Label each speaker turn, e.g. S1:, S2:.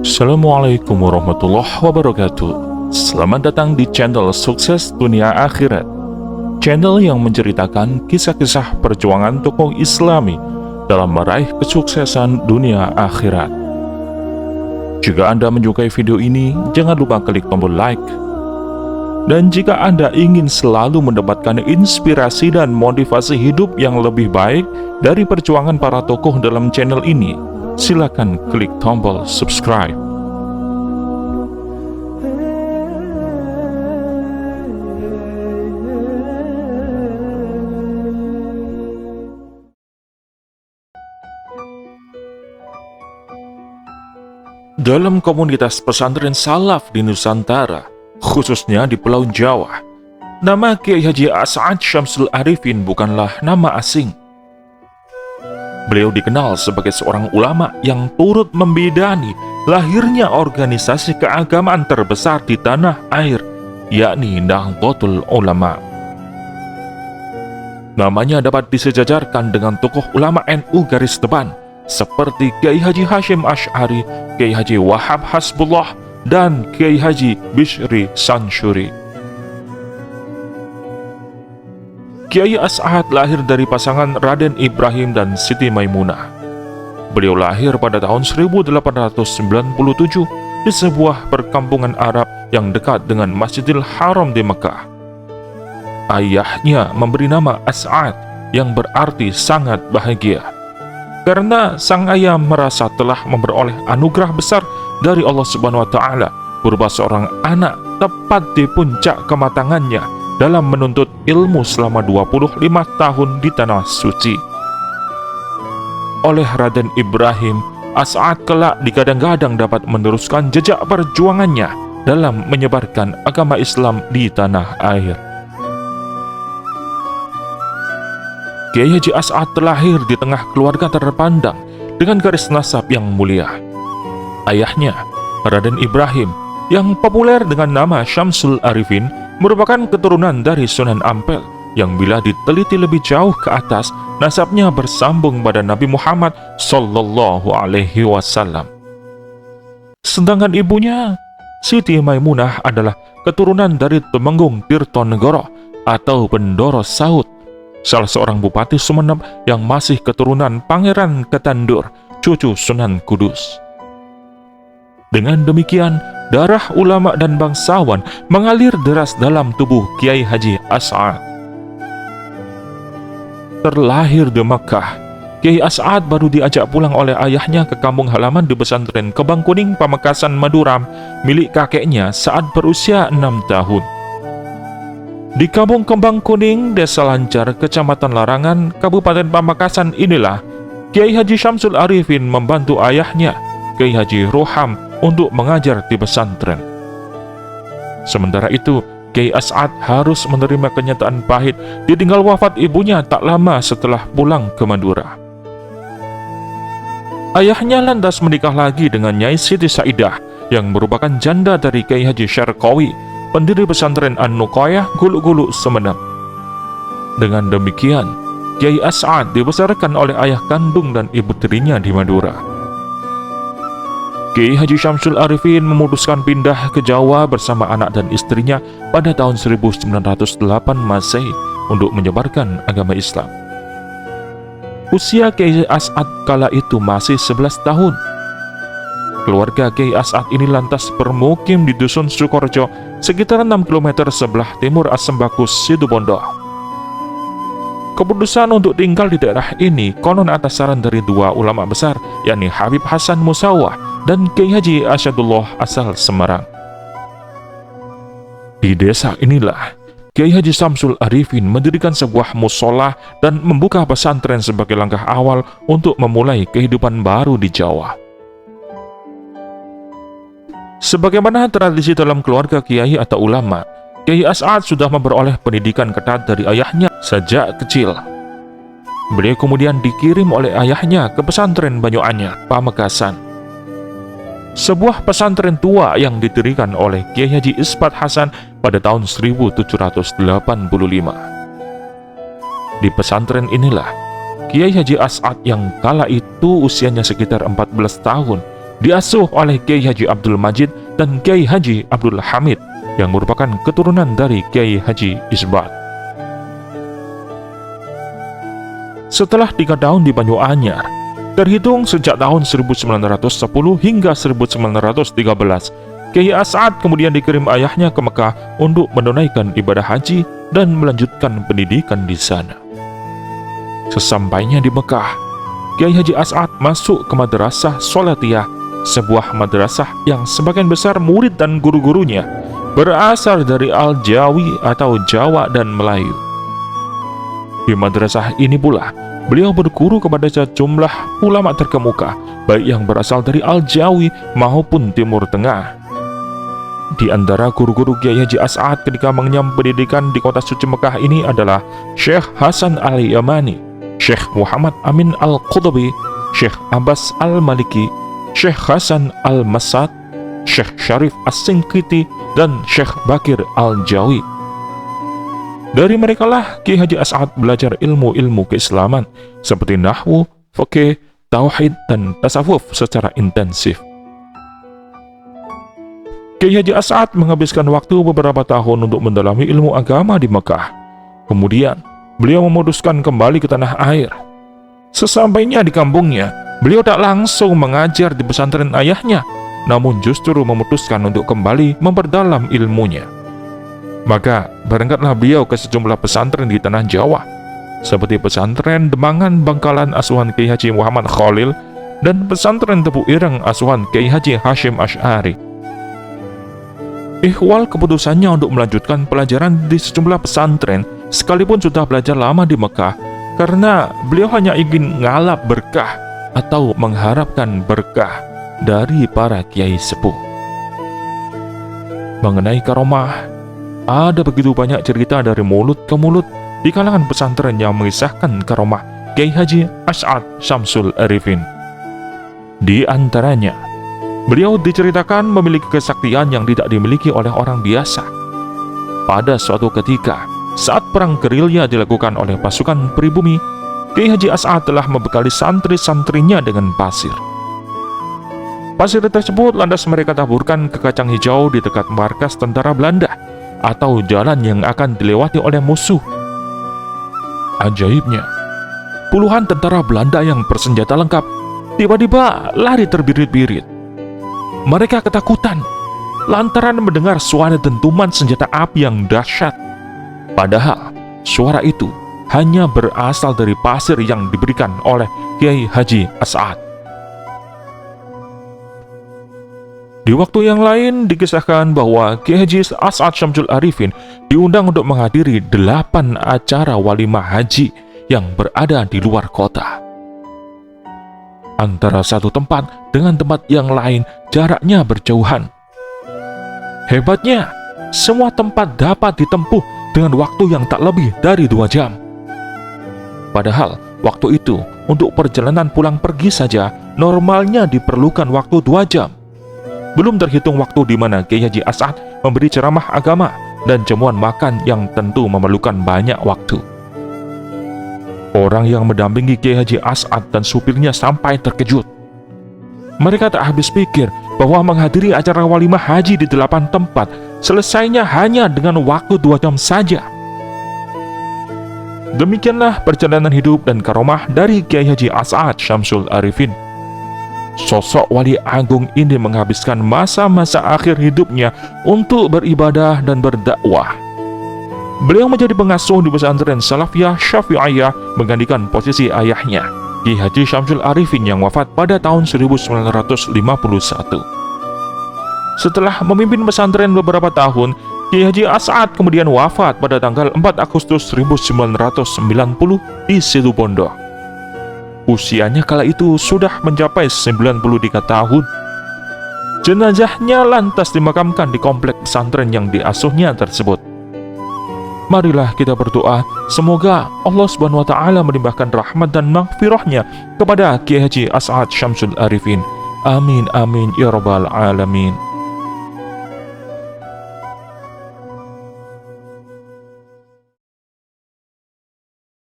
S1: Assalamualaikum warahmatullahi wabarakatuh. Selamat datang di channel Sukses Dunia Akhirat, channel yang menceritakan kisah-kisah perjuangan tokoh Islami dalam meraih kesuksesan dunia akhirat. Jika Anda menyukai video ini, jangan lupa klik tombol like. Dan jika Anda ingin selalu mendapatkan inspirasi dan motivasi hidup yang lebih baik dari perjuangan para tokoh dalam channel ini, silakan klik tombol subscribe. Dalam komunitas pesantren salaf di Nusantara, khususnya di Pulau Jawa, nama Kiai Haji As'ad Syamsul Arifin bukanlah nama asing. Beliau dikenal sebagai seorang ulama yang turut membidani lahirnya organisasi keagamaan terbesar di tanah air, yakni Nahdlatul Ulama. Namanya dapat disejajarkan dengan tokoh ulama NU garis depan seperti Kiai Haji Hashim Asy'ari, Kiai Haji Wahab Hasbullah, dan Kiai Haji Bishri Sansyuri. Kiai As'ad lahir dari pasangan Raden Ibrahim dan Siti Maimunah. Beliau lahir pada tahun 1897 di sebuah perkampungan Arab yang dekat dengan Masjidil Haram di Mekah. Ayahnya memberi nama As'ad yang berarti sangat bahagia, karena sang ayah merasa telah memperoleh anugerah besar dari Allah Subhanahu wa Ta'ala berupa seorang anak tepat di puncak kematangannya dalam menuntut ilmu selama 25 tahun di Tanah Suci. Oleh Raden Ibrahim, As'ad kelak digadang-gadang dapat meneruskan jejak perjuangannya dalam menyebarkan agama Islam di tanah air. Kiai Haji As'ad terlahir di tengah keluarga terpandang dengan garis nasab yang mulia. Ayahnya, Raden Ibrahim, yang populer dengan nama Syamsul Arifin, merupakan keturunan dari Sunan Ampel yang bila diteliti lebih jauh ke atas, nasabnya bersambung pada Nabi Muhammad Sallallahu Alaihi Wasallam. Sedangkan ibunya, Siti Maimunah, adalah keturunan dari Temenggung Tirtonegoro atau Bendoro Saud, salah seorang bupati Sumeneb yang masih keturunan Pangeran Ketandur, cucu Sunan Kudus. Dengan demikian, darah ulama dan bangsawan mengalir deras dalam tubuh Kiai Haji As'ad. Terlahir di Makkah, Kiai As'ad baru diajak pulang oleh ayahnya ke kampung halaman di pesantren Kebang Kuning, Pamekasan, Madura, milik kakeknya saat berusia 6 tahun. Di kampung Kebang Kuning, Desa Lancar, Kecamatan Larangan, Kabupaten Pamekasan inilah Kiai Haji Syamsul Arifin membantu ayahnya, Kiai Haji Roham, untuk mengajar di pesantren. Sementara itu, Kiai As'ad harus menerima kenyataan pahit ditinggal wafat ibunya tak lama setelah pulang ke Madura. Ayahnya lantas menikah lagi dengan Nyai Siti Saidah yang merupakan janda dari Kiai Haji Syarqawi, pendiri pesantren An-Nuqayah, Gulu-Gulu, Sumeneb. Dengan demikian, Kiai As'ad dibesarkan oleh ayah kandung dan ibu tirinya di Madura. Kiai Haji Syamsul Arifin memutuskan pindah ke Jawa bersama anak dan istrinya pada tahun 1908 Masehi untuk menyebarkan agama Islam. Usia Kiai As'ad kala itu masih 11 tahun. Keluarga Kiai As'ad ini lantas bermukim di Dusun Sukorejo, sekitar 6 km sebelah timur Asembakus, Situbondo. Keputusan untuk tinggal di daerah ini konon atas saran dari dua ulama besar, yakni Habib Hasan Musawah dan Kiai Haji Asyadullah asal Semarang. Di desa inilah Kiai Haji Syamsul Arifin mendirikan sebuah musola dan membuka pesantren sebagai langkah awal untuk memulai kehidupan baru di Jawa. Sebagaimana tradisi dalam keluarga kiai atau ulama, Kiai As'ad sudah memperoleh pendidikan ketat dari ayahnya sejak kecil. Beliau kemudian dikirim oleh ayahnya ke pesantren Banyuanyar, Pamekasan, sebuah pesantren tua yang didirikan oleh Kiai Haji Ispat Hasan pada tahun 1785. Di pesantren inilah Kiai Haji As'ad yang kala itu usianya sekitar 14 tahun diasuh oleh Kiai Haji Abdul Majid dan Kiai Haji Abdul Hamid yang merupakan keturunan dari Kiai Haji Isbat. Setelah 3 tahun di Banyuanyar, terhitung sejak tahun 1910 hingga 1913, Kiai As'ad kemudian dikirim ayahnya ke Mekah untuk menunaikan ibadah haji dan melanjutkan pendidikan di sana. Sesampainya di Mekah, Kiai Haji As'ad masuk ke Madrasah Sholatiyah, sebuah madrasah yang sebagian besar murid dan guru-gurunya berasal dari Al-Jawi atau Jawa dan Melayu. Di madrasah ini pula, beliau berguru kepada sejumlah ulama terkemuka, baik yang berasal dari Al-Jawi maupun Timur Tengah. Di antara guru-guru Kiai Haji As'ad ketika mengenyam pendidikan di kota suci Mekah ini adalah Syekh Hasan Al-Yamani, Syekh Muhammad Amin Al-Qutubi, Syekh Abbas Al-Maliki, Syekh Hasan Al-Masad, Syekh Syarif As-Singkiti, dan Syekh Bakir Al-Jawi. Dari merekalah Kiai Haji As'ad belajar ilmu-ilmu keislaman seperti nahwu, fikih, tauhid, dan tasawuf secara intensif. Kiai Haji As'ad menghabiskan waktu beberapa tahun untuk mendalami ilmu agama di Mekah. Kemudian, beliau memutuskan kembali ke tanah air. Sesampainya di kampungnya, beliau tak langsung mengajar di pesantren ayahnya, namun justru memutuskan untuk kembali memperdalam ilmunya. Maka, berangkatlah beliau ke sejumlah pesantren di tanah Jawa, seperti pesantren Demangan Bangkalan asuhan Kiai Haji Muhammad Khalil dan pesantren Tebu Ireng asuhan Kiai Haji Hashim Asy'ari. Ihwal keputusannya untuk melanjutkan pelajaran di sejumlah pesantren sekalipun sudah belajar lama di Mekah, karena beliau hanya ingin ngalap berkah atau mengharapkan berkah dari para kiai sepuh. Mengenai karomah, ada begitu banyak cerita dari mulut ke mulut di kalangan pesantren yang mengisahkan karomah Kiai Haji As'ad Syamsul Arifin. Di antaranya, beliau diceritakan memiliki kesaktian yang tidak dimiliki oleh orang biasa. Pada suatu ketika, saat perang gerilya dilakukan oleh pasukan pribumi, Kiai Haji As'ad telah membekali santri-santrinya dengan pasir. Pasir tersebut lantas mereka taburkan ke kacang hijau di dekat markas tentara Belanda atau jalan yang akan dilewati oleh musuh. Ajaibnya, puluhan tentara Belanda yang bersenjata lengkap tiba-tiba lari terbirit-birit. Mereka ketakutan lantaran mendengar suara dentuman senjata api yang dahsyat. Padahal suara itu hanya berasal dari pasir yang diberikan oleh Kiai Haji As'ad. Di waktu yang lain dikisahkan bahwa Kiai Haji As'ad Syamsul Arifin diundang untuk menghadiri 8 acara walimah haji yang berada di luar kota. Antara satu tempat dengan tempat yang lain jaraknya berjauhan. Hebatnya, semua tempat dapat ditempuh dengan waktu yang tak lebih dari 2 jam. Padahal waktu itu untuk perjalanan pulang pergi saja normalnya diperlukan waktu 2 jam. Belum terhitung waktu di mana Kiai Haji As'ad memberi ceramah agama dan jamuan makan yang tentu memerlukan banyak waktu. Orang yang mendampingi Kiai Haji As'ad dan supirnya sampai terkejut. Mereka tak habis pikir bahwa menghadiri acara walimah haji di 8 tempat selesainya hanya dengan waktu 2 jam saja. Demikianlah perjalanan hidup dan karomah dari Kiai Haji As'ad Syamsul Arifin. Sosok wali agung ini menghabiskan masa-masa akhir hidupnya untuk beribadah dan berdakwah. Beliau menjadi pengasuh di pesantren Salafiyah Syafi'iyah menggantikan posisi ayahnya, Kiai Haji Syamsul Arifin yang wafat pada tahun 1951. Setelah memimpin pesantren beberapa tahun, Kiai Haji As'ad kemudian wafat pada tanggal 4 Agustus 1990 di Situbondo. Usianya kala itu sudah mencapai 93 tahun. Jenazahnya lantas dimakamkan di komplek pesantren yang diasuhnya tersebut. Marilah kita berdoa, semoga Allah Subhanahu wa Ta'ala melimpahkan rahmat dan maghfirahnya kepada Kiai Haji As'ad Syamsul Arifin. Amin amin ya rabbal alamin.